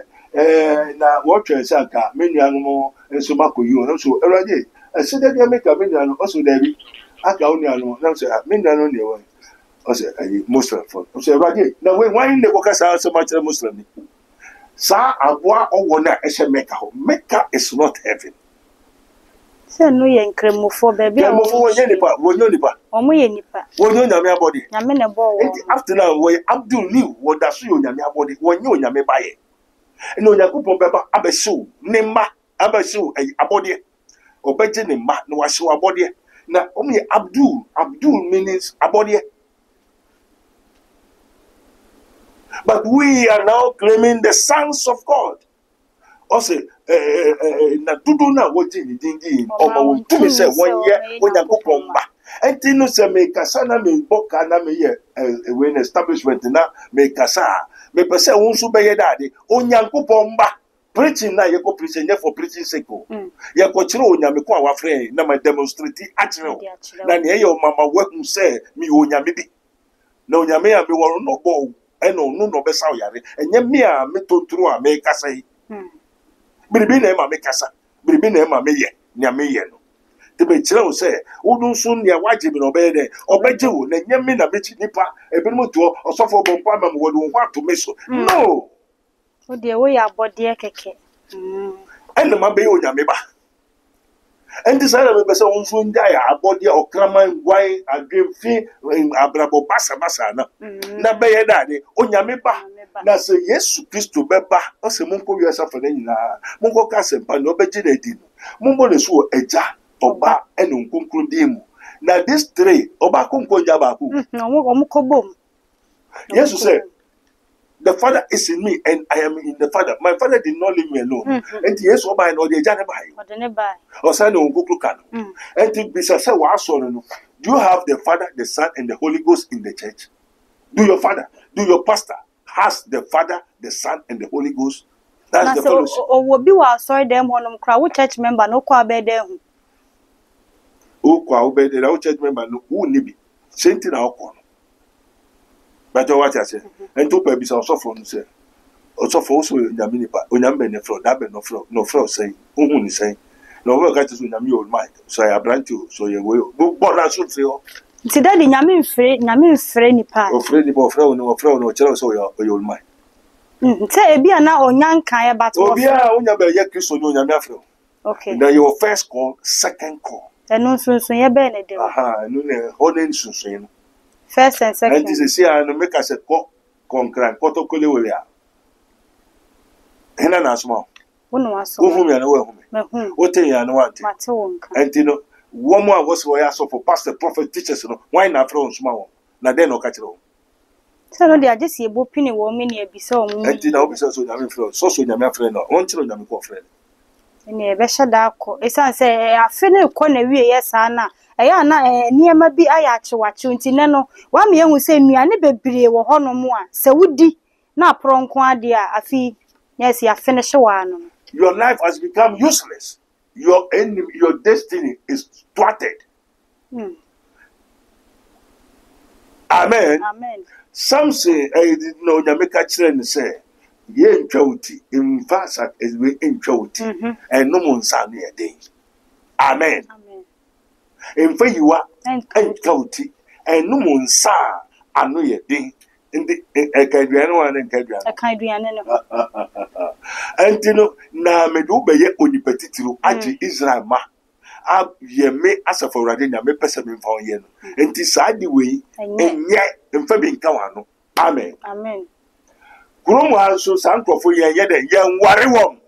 na wo twa se aka me nua no mo enso makoyi o so Awurade se de dia make me nua no so da bi aka wo nua no na se me nua no ne wo. I say, Muslim for. I say, right now, why in the workers are so much a Muslim? Sa abwa or one at Mecca. Mecca is not heaven. say no yen kremofo baby o mo yenipa omo yenipa wonyo nyame abodi nyame ne bo wo after now we Abdul new wo da so nyame abodi wonyo nyame baye ene Onyankopon beba abeso ne ma abeso abodi obeje ne ma na wahye abodi na omo ye Abdul means abodi. But we are now claiming the sons of God. Also, na tudo na woji ni dingi omo tumi se wonye Onyankopon ba. Enti no se me kasa na me boka na me ye when establishment na me kasa me pese wonso be ye dade Onyankopon ba. Preaching na ye go preaching for preaching sake o. Ye ko kire onyame ko awafre na ma demonstrate akire. Na ne ye o mama wahu se mi onyame bi. Na onyame a me woro no bo eno no be sa yare enye me a me tonturu a me kasa yi biribi na ma me kasa biribi na ma me ye nya me ye no te be kire o se wodun so ne waje bi no be de obeje wo na nya me na be chi nipa ebi mo to osofo bompa ma mo wodun ho ato me so no o de wo ya bode keke eno ma be onyame ba enti sa na me be se won so nda ya abode okraman gwai adwemfi abrabo basa na na be ye dade onyame ba na se Yesu Kristo beba o se monko wi asafa na nyina monko ka sempa no beje na di monko le so eja oba eno nkonkron di mu na this three oba konko nja ba ku omo ko bom Yesu said the Father is in me and I am in the Father. My Father did not leave me alone. And yes, oba no de eja ne ba o se no nkonkron kan and it be say wa so no. Do you have the Father, the Son and the Holy Ghost in the church? Do your pastor has the Father, the Son, and the Holy Ghost? That's the fellowship. Will be while sorry them one crowd church member no kwa be them. Oh, kwa obey the church member no who nibi. Same thing our corner. But what I say, and to pay bisa also from say. Also for also Yaminipa, Onyambe ne flow, that be no flow say, who is saying. No work at Unyami old mind. So I brand you, so you will. But I should feel. Ti daddy nyame mfre nipa Ofredi bo ofre no chere so your mind say ebia na onyankan e bat obia onya be ye Kristo no nyame afre okay na your first call second call eno sunsun ye be ne de no ne honen sunsun first and second and this see no make us ko konkran protocol we ya hena na asoma wono aso wo hu me na wo hu me wo ten ya na wante mate wonka antino one more was for so for pastor prophet teachers no why na afro nsuma wo na den no ka kire wo so no dia just ye bo pini wo me ne ebisa o mu enti na obisa so nyame afro so nyame afro no won kire nyame ko afro ne e be hada akọ esan se afe ne ko na wie yesa na eya na niema bi aya achewache nti ne no wa me ehu se nuane bebre wo hono mu a se wudi na pronko ade a afi yes ya finish wa no your life has become useless. Your enemy, your destiny is thwarted. Amen. Amen. Some say, no, Jamaica children say, ye in chauti, in fast as we in chauti, and no one sound near day. Amen. Amen. In fact, you are and chauti, and no one saw a new year day. In the Cadriano and Cadriano. A Cadriano. And you know, na me do be ye onipetitiru aji Israel ma. Ye me asa for radina me pese me fa ye no. Enti saa di we enye mfa bi nka wa no. Amen. Amen. Kurom ha so san krofo ye de ye nware wom.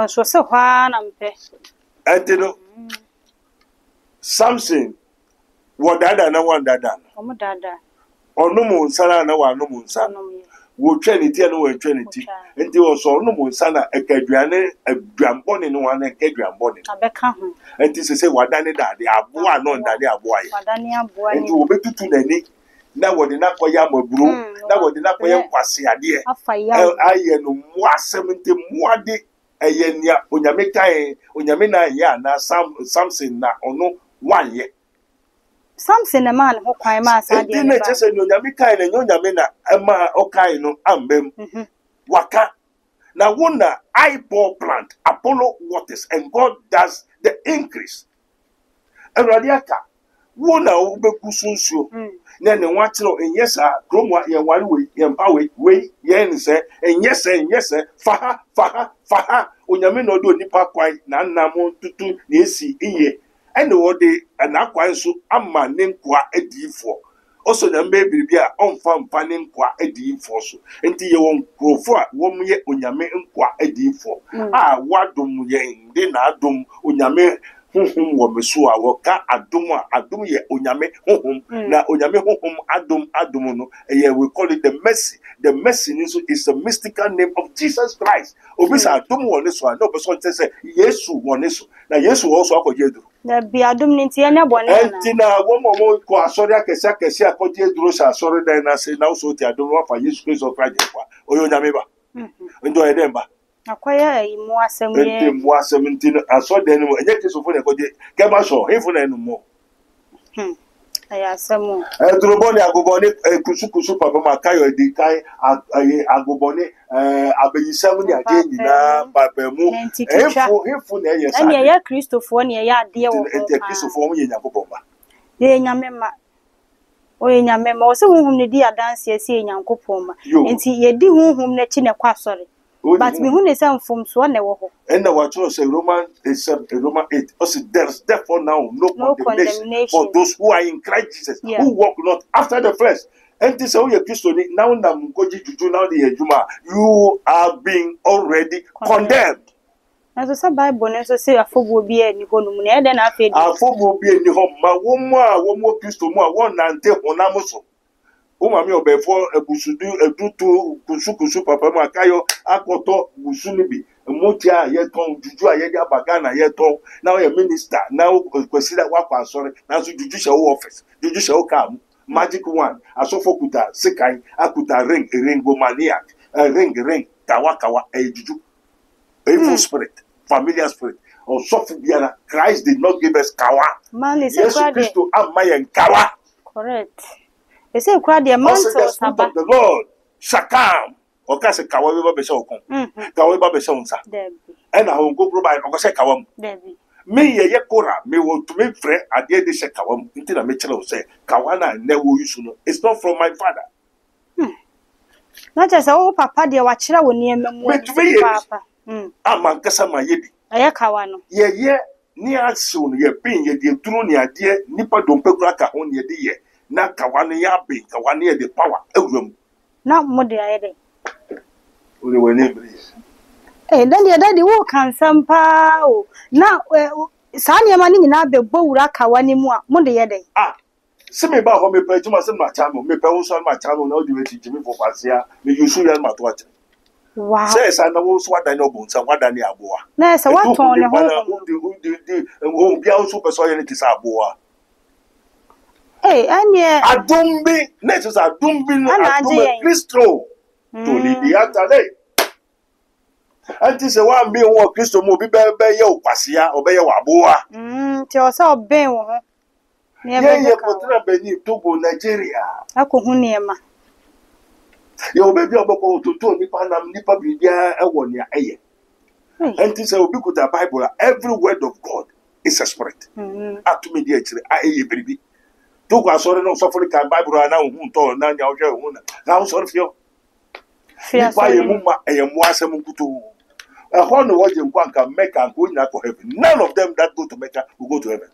So se hwa na mpe. Enti no. Samson wadada na wandada omo dada onumu nsana na wanumu nsana wo twenity no wo twenity enti wo so onumu nsana ekaduane aduambone no wan ekaduambone abeka ho enti se wadane dade aboa no ndade aboa ye wadane aboa enti wo betutu nani na wode na koya maburu na wode na koya kwase ade aye no mu asem enti mu ade eye nia onyame kai onyame na ya na Samson na ono wanye Samson na man ho kwan ma asa de na chese no nyame kai na nyame na ema okai no ambem waka na wona I pour plant Apollo waters and God does the increase eradiaka wona obekusunsuo na ne nwachiro enyesa kromwa ye wari we ye mpawe we ye nse enyesa faha onyame no do nipa kwan na nnam tutu na esi iye ene wode na kwan so amma ne nkwa adifo oso na mbe biribia onfa ne nkwa adifo so enti ye won krofo a wom ye onyame nkwa adifo a wadom ye ndi na adom onyame honhom wo meso a woka adom ye onyame honhom na onyame honhom adom no we call it the mercy is a mystical name of Jesus Christ obisa adom woni so na obeso ntese Yesu woni so na Yesu also akojedu na bi adom ni ntia nya bone na entina wo ko asori akese akojedu so asori dan na se na so ti adom wa fa Yesu Christ of Christ kwa oyo nyame ba ndo edemba akwaya imu asem ye enti mu asem ntino aso den mu enye kesofo na koje kema so hifu na enu mo aya asem droboni agoboni kusukusu papa makayo edi kai agoboni abeyisam ni ade nyina papa mu hifu na ye sa na ye Kristofo na ye ade wo enti Kristofo mu ye nyakopon ba ye nyamema oye nyamema o se hunhum ne di adanse esi ye nyankopon ma enti ye di hunhum na chi ne kwa sori but me hu ne say mfom so na wo ho and na what say Roman 8 also there's therefore now no condemnation for those who are in Christ Jesus who walk not after the flesh and this all your Christian now na mgoji juju now the ejuma you are being already condemned na so Bible na so say afobo bi ani honum na e de na afedi afobo bi ani ho ma wo mo Christo mu a won nante honam so Uma mi obefo ebusudu edutu kusukusu papa makayo akoto busuni bi motia yeton juju ayede abagana yeton now a minister now consider wakwa asori now so juju she office juju she kam magic one asofo kuta sekai akuta ring maniac ring tawakawa juju evil spirit familiar spirit or sofu biana Christ did not give us kawa yes Christo amayen kawa correct. They say crowd the mantle of the Lord shakam okase kawa we ba be shokon kawa ba be shonsa and I will go provide okase kawam me ye kora me want to make free ade de shakawam until me chelo say kawana na wo yusu no it's not from my father not just oh papa de wa kira wo niam mu papa am kasa ma ye bi aya kawa no ye ni asu no ye pin ye de duro ni ade nipa dompekura ka ho ne de ye na kawane ya be kawane de power ewuram na mo de ayede ole wani breeze daddy wo kan sampa o na sa ne ma ni nyina be bowura kawane mu a mo de yede se me ba ho me pa juma se ma chamo me pa wo so ma chamo na o de weti jimi fo pasia me yusu ya ma to acha wow say sa na wo so wada ni obunsa wada ni aboa na se wa ton ne ho o bia wo so pe so ye ni ti sa aboa anye adumbi next adumbi no adumbi Kristo to libi atale anti se wa mbi won Kristo mo bi be ye opasia obe ye waboa ti o se oben wo ho ye potra beni Togo Nigeria akohu niema ye obe bi oboko ototo nipa nam nipa bibia ewo ne aye anti se obi kuta Bible every word of God is a spirit atumi di akire aye biribi to go sorry no suffer kan Bible na hu to na nya ohwe hu na sorry fio nipa ye mu ma mu asem nkuto ho no woje nkwa nka Mecca go nya to heaven none of them that go to Mecca will go to heaven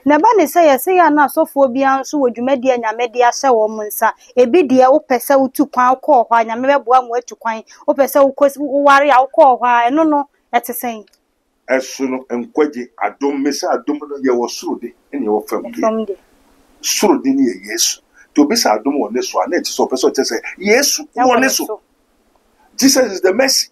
na ba ne say ya na sofo bia nso wodwumadi anyame de ahye wo munsa ebi de wo pese utu kwan kɔ hɔ anyame beboa mo atu kwan wo pese wo ware a wo kɔ hɔ eno no etesen esono enkwaje adom mesa adom no ye wo soro de ene wo fam de from the soro de ne ye Yesu to be sa adom wo ne so ana ti so person te say Yesu wo ne so Jesus is the mercy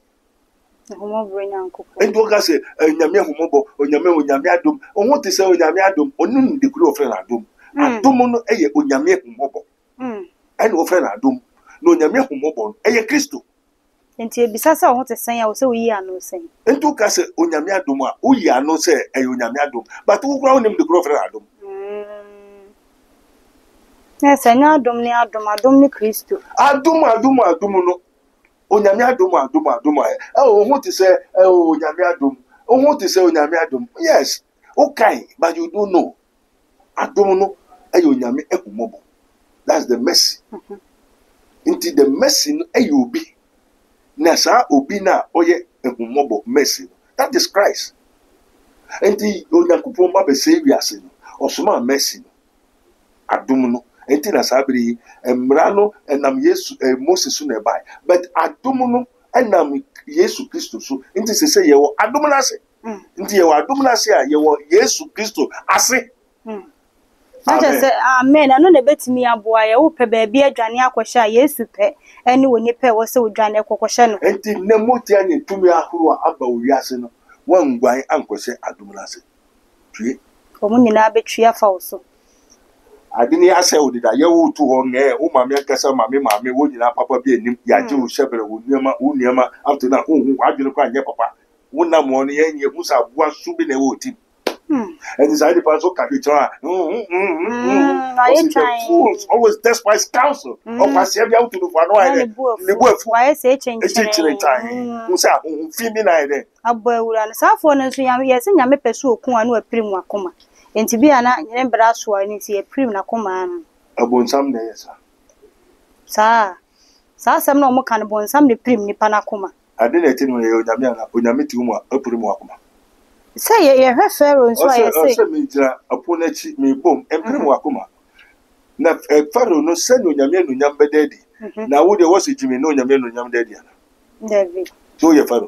homo bring anko and do ga say nyame homobo onyame adom ohun te say onyame adom onun de kuro ofre na adom adom no eye onyame homobo and ofre na adom no onyame homobo eye Kristo enti ebisa se ho te sen ya wo se wo yi ano sen ento ka se onyame adom a wo yi ano se eye onyame adom but wo kura onim de kuro ofre na adom yes anya adom ni Kristo adom no onyame adom oh what to say onyame adom what to say onyame adom yes okay but you don't know adom no eye onyame ehumobo that's the mercy into the mercy no eye obi na sa obi na oye ehumobo mercy that is Christ enti onyankopon ba be say wiase no osoma mercy no adom no enti na sabiri emra no enam Yesu Moses no bai but adom no enam Yesu Kristo so enti se ye wo adom na ase enti ye wo adom na ase a ye wo Yesu Kristo ase aja se amen ano na betimi aboa ye wo pe ba bia adwane akwhye a Yesu pe ene woni pe wo se odwane akwhye no enti ne motia ne tumi ahoro aba owiase no wangwan ankwhye adom na ase tue omo nyina betwi afa wo so adini ase odida ye wo tu ho nge o mame akasa mame wo nyina papa bi enim ya je o shebere wo niema after na hu adwene kwa nye papa wo na mo no ye nye hu sa bua su bi na wo tim and is the person can be try always despise counsel or pass you out to the for no why say change time who say fi mi na ide abawura na safo no so yam yes nya me peso okun anu apirim akoma enti bia na nyene bra so ani ti apirim na koma no abonsam na yesa sa sam na omo kan bonsam ne pirim ni pana koma ade na ti no ye onyame ti mu apirim akoma say ye Pharaoh so I say me jira aponachi me bom emprim wakoma na Pharaoh no se no nyame no nyam bedadi na wo de wo se jimi no nyame no nyam daddy ana David so ye Pharaoh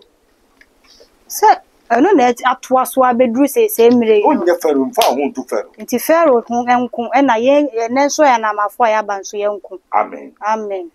say no na atwa so abedru se mire o nye Pharaoh mfa ho ntu Pharaoh nti Pharaoh hu enku na ye ne so ya na mafo ya banso ye enku amen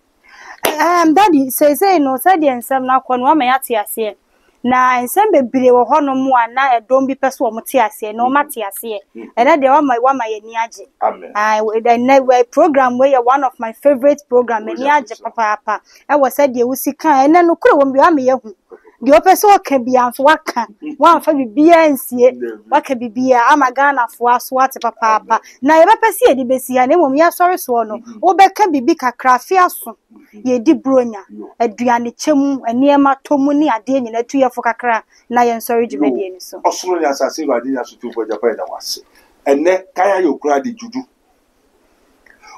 daddy say no say de ensem na kwo no amanyate ase na ensem bebire wo hono mu ana edom bi pese wo mte ase na o mate ase ena de wa ye ni age the program where one of my favorite program ni age papa e wo say de usika ena no kure wo bi wa me yehu de o pese o ka bia so waka wa fa bibia ensie waka bibia amaga na fo aso ate papa na ye be pese ye di besi ya na mom ya sori so no wo be ka bibi kakra fi aso ye di bronya aduane chemu eniema tomu ni ade nyina tu ye fo kakra na ye nsori djumedie ni so osoro ya asase wadi ya sutu fo Japan da wase enne kaya yo kura di juju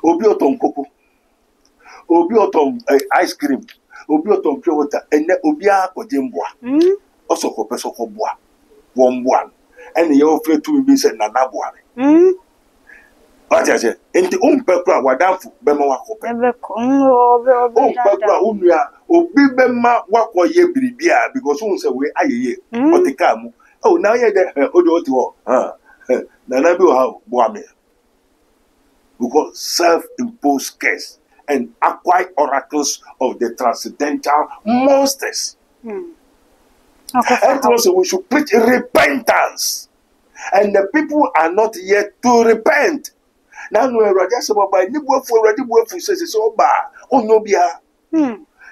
obi oton koko obi oton ice cream obi oton pure water enne obi akoje mboa osoko peso ko boa wo mboa enne ye ofre tu bi se na boa Ajaje enti umpekwa wadanfu bema wakope umpekwa unua obi bema wakoye biribia because un say we ayeye otika mu oh na ye de odo oti ho na bi o ha bo ame because self-imposed curse and acquired oracles of the transcendental monsters and also we should preach repentance and the people are not yet to repent. Now no Erade asaba ba ni buafu Erade buafu se so ba onyo bia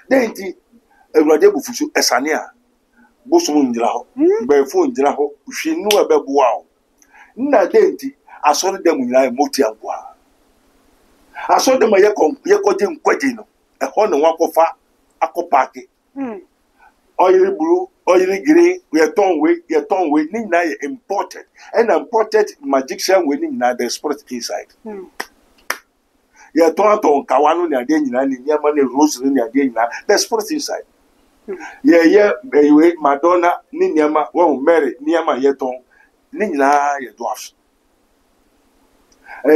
then ti Erade bufu so esane a boso ngira ho ba fu ngira ho hwinu abeboa o na then ti asori dem nyira moti ankoa asori dem ye koje nkwaje no e ho ne wakofa akopake oil blue oil green we ton we ni na imported and imported magician we ni na the spirit inside ye ton kawanu ni ade nyina ni nyama ni rose ni ade nyina the spirit inside ye Madonna ni nyama wo Mary nyama ye ton ni nyina ye dwarfs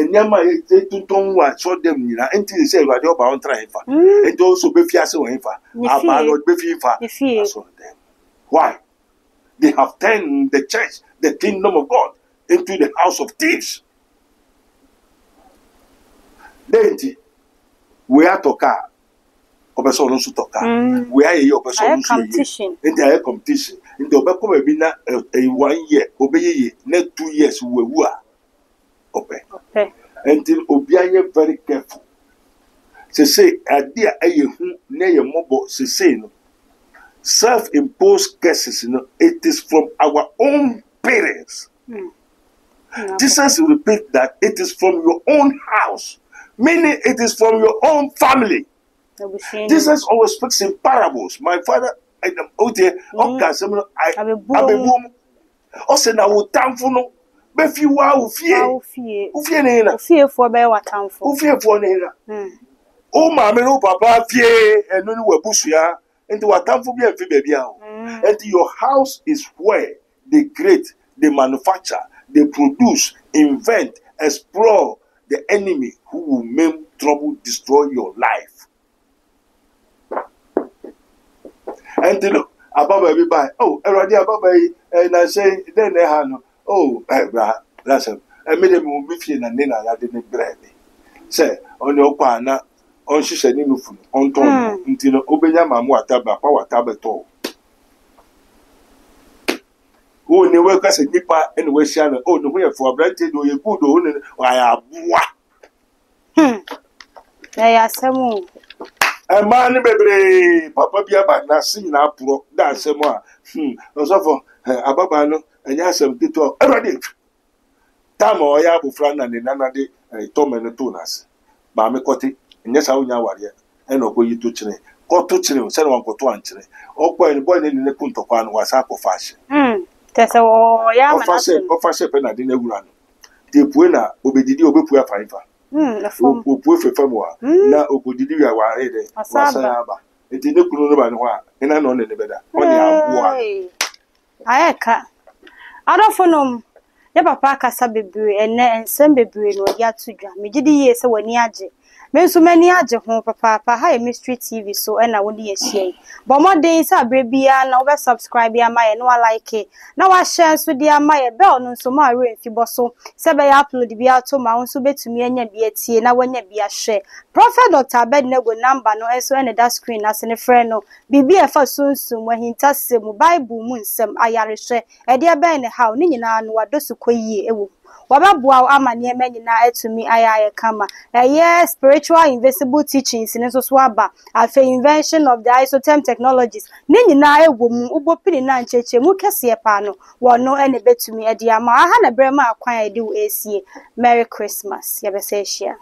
nyama ye tuntun wa so dem nyina enti say Erade oba on try fa enti also be fiase wo fa aba no be fi fa so dem why They have turned the church, the kingdom of God, into the house of thieves. Then we are talking. Obeso no sutoka. We are here obeso no competition. In the competition. In the obeko be na 1 year, obeye na 2 years we wua. Okay. Until obianye very careful. Say idea hu na ye mobo say no. Self-imposed curses, it is from our own parents. Jesus repeat that it is from your own house, meaning it is from your own family. Jesus always speaks in parables. My father, I also now thankful. But you are fear for bear oh, mamma, no papa, fear, and no bushia. And your house is where they create, they manufacture, they produce, invent, explore the enemy who will make trouble, destroy your life. And look, above everybody, oh, already above, and I say, then they have no, oh, listen, I made them move in and then I didn't brave me. Say, on your partner. On she said, "No food on ton until Obenya Mamu ataba, power tabato." Oh, ne work as a nipper and we shall oh, no way for a branded or a good owner. I have what? They are some. A man, baby, Papa Biaba, not seen our pro, that's some more. Also for Ababano, and yes, some detour. Already. Tamo, I have a friend and another day, Tom and the Tunas. Mammy Cotty. Yes, I will now worry. And no go you to chine. Go to chine, send one go to answer. Or boy, boy in the Punto Pan was up of fashion. That's all. Yeah, Offer and I didn't run. The Puena, Obedi, Obepua Fiver. Upu Famua. Now, Obedi, I were ready. Asaba. It didn't know and I know any better. I can't. I don't know. Ya papa kasa bebre ene ensem bebre no ya tudwa megidi ye se wani age me nso mani age ho papa ha Mystery TV so na woni ye hie bo modern sa brebia na wo subscribe ya maye na wa like na wa share so dia maye bell no nso ma re mfibo so se be ya upload bia to ma nso betumi anya bia tie na wanya bia share Prophet Dr. Abednego number no eso na that screen as ne friend no bibi e fa sunsun wahinta se mu Bible mu nsem ayarehwe e dia ben ne how ni nyina no wadosu koyie ewo wababua amane nyina etumi ayaye kama yes spiritual invisible teachings in so aba afa invention of the isotherm technologies ni nyina ewo mu ubopini na ncheche mu kese pa no wono ene betumi edi ama aha na brema akwan edi wo esie Merry Christmas yebese share